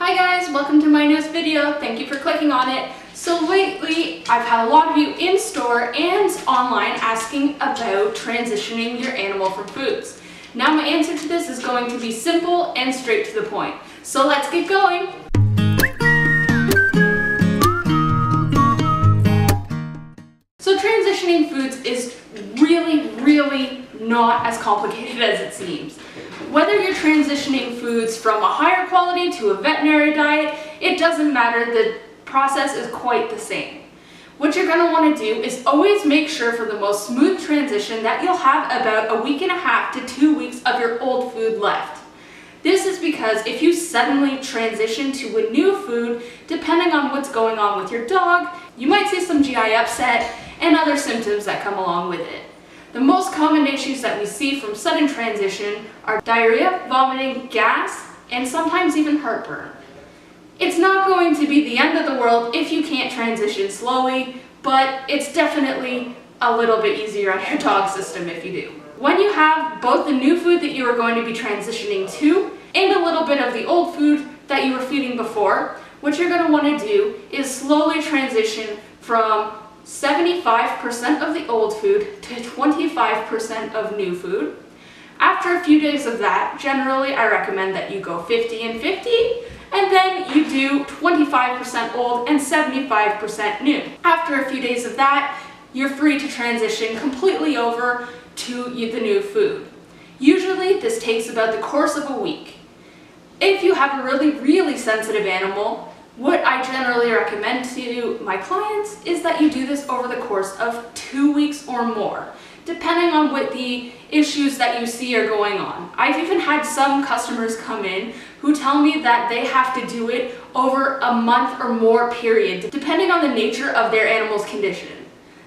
Hi guys, welcome to my newest video. Thank you for clicking on it. So lately, I've had a lot of you in store and online asking about transitioning your animal from foods. Now my answer to this is going to be simple and straight to the point. So let's get going. So transitioning foods is really not as complicated as it seems. Whether you're transitioning foods from a higher quality to a veterinary diet, it doesn't matter, the process is quite the same. What you're going to want to do is always make sure for the most smooth transition that you'll have about a week and a half to 2 weeks of your old food left. This is because if you suddenly transition to a new food, depending on what's going on with your dog, you might see some GI upset and other symptoms that come along with it. The most common issues that we see from sudden transition are diarrhea, vomiting, gas, and sometimes even heartburn. It's not going to be the end of the world if you can't transition slowly, but it's definitely a little bit easier on your dog system if you do. When you have both the new food that you are going to be transitioning to and a little bit of the old food that you were feeding before, what you're going to want to do is slowly transition from 75% of the old food to 25% of new food. After a few days of that, generally I recommend that you go 50 and 50, and then you do 25% old and 75% new. After a few days of that, you're free to transition completely over to the new food. Usually this takes about the course of a week. If you have a really sensitive animal, what I generally recommend to my clients is that you do this over the course of 2 weeks or more, depending on what the issues that you see are going on. I've even had some customers come in who tell me that they have to do it over a month or more period, depending on the nature of their animal's condition.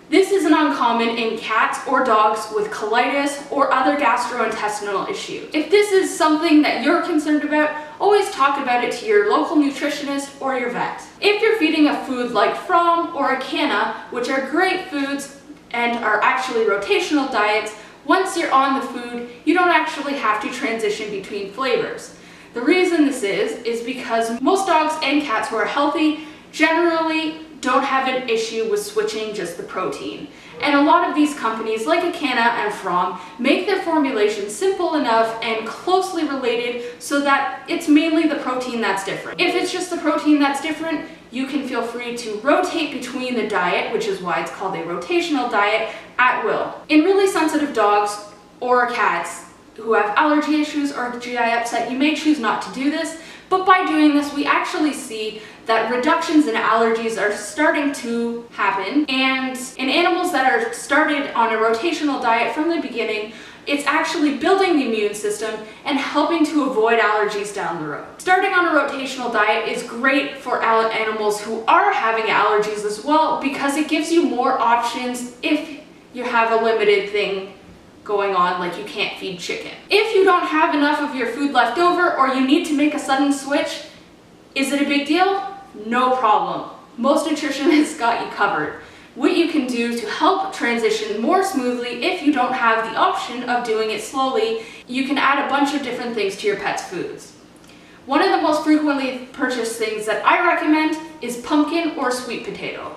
This isn't uncommon in cats or dogs with colitis or other gastrointestinal issues. If this is something that you're concerned about, always talk about it to your local nutritionist or your vet. If you're feeding a food like From or a Canna, which are great foods and are actually rotational diets, once you're on the food, you don't actually have to transition between flavors. The reason this is because most dogs and cats who are healthy generally don't have an issue with switching just the protein. And a lot of these companies, like a Canna and From, make their formulation simple enough and closely related so that it's mainly the protein that's different. If it's just the protein that's different, you can feel free to rotate between the diet, which is why it's called a rotational diet, at will. In really sensitive dogs or cats who have allergy issues or GI upset, you may choose not to do this, but by doing this, we actually see that reductions in allergies are starting to happen, and in animals that are started on a rotational diet from the beginning, it's actually building the immune system and helping to avoid allergies down the road. Starting on a rotational diet is great for animals who are having allergies as well, because it gives you more options if you have a limited thing going on, like you can't feed chicken. If you don't have enough of your food left over or you need to make a sudden switch, is it a big deal? No problem. Most nutritionists got you covered. What you can do to help transition more smoothly if you don't have the option of doing it slowly, you can add a bunch of different things to your pet's foods. One of the most frequently purchased things that I recommend is pumpkin or sweet potato.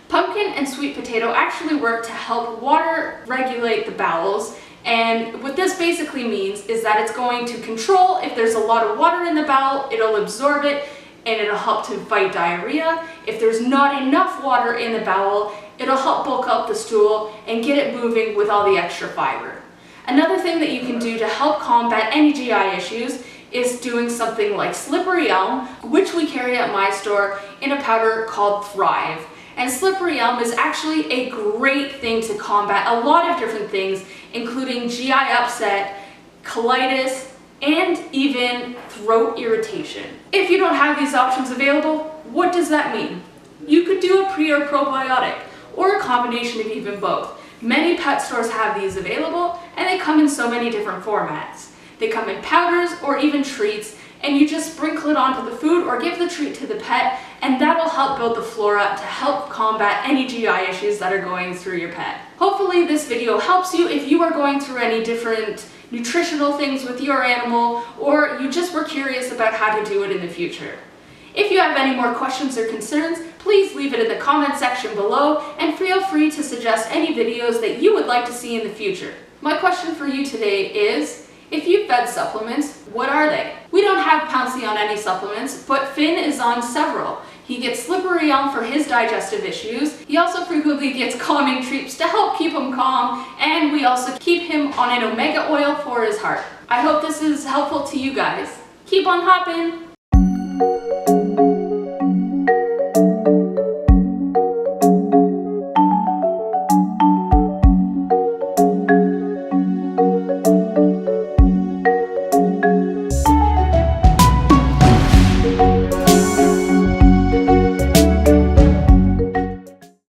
Pumpkin and sweet potato actually work to help water regulate the bowels, and what this basically means is that it's going to control if there's a lot of water in the bowel, it'll absorb it and it'll help to fight diarrhea. If there's not enough water in the bowel, it'll help bulk up the stool and get it moving with all the extra fiber. Another thing that you can do to help combat any GI issues is doing something like slippery elm, which we carry at my store in a powder called Thrive. And slippery elm is actually a great thing to combat a lot of different things, including GI upset, colitis, and even throat irritation. If you don't have these options available, what does that mean? You could do a pre or probiotic, or a combination of even both. Many pet stores have these available, and they come in so many different formats. They come in powders or even treats, and you just sprinkle it onto the food or give the treat to the pet, and that'll help build the flora to help combat any GI issues that are going through your pet. Hopefully this video helps you if you are going through any different nutritional things with your animal, or you just were curious about how to do it in the future. If you have any more questions or concerns, please leave it in the comment section below and feel free to suggest any videos that you would like to see in the future. My question for you today is, if you fed supplements, what are they? We don't have Pouncey on any supplements, but Finn is on several. He gets Slippery Elm for his digestive issues. He also frequently gets calming treats to help keep him calm, and we also keep him on an omega oil for his heart. I hope this is helpful to you guys. Keep on hopping!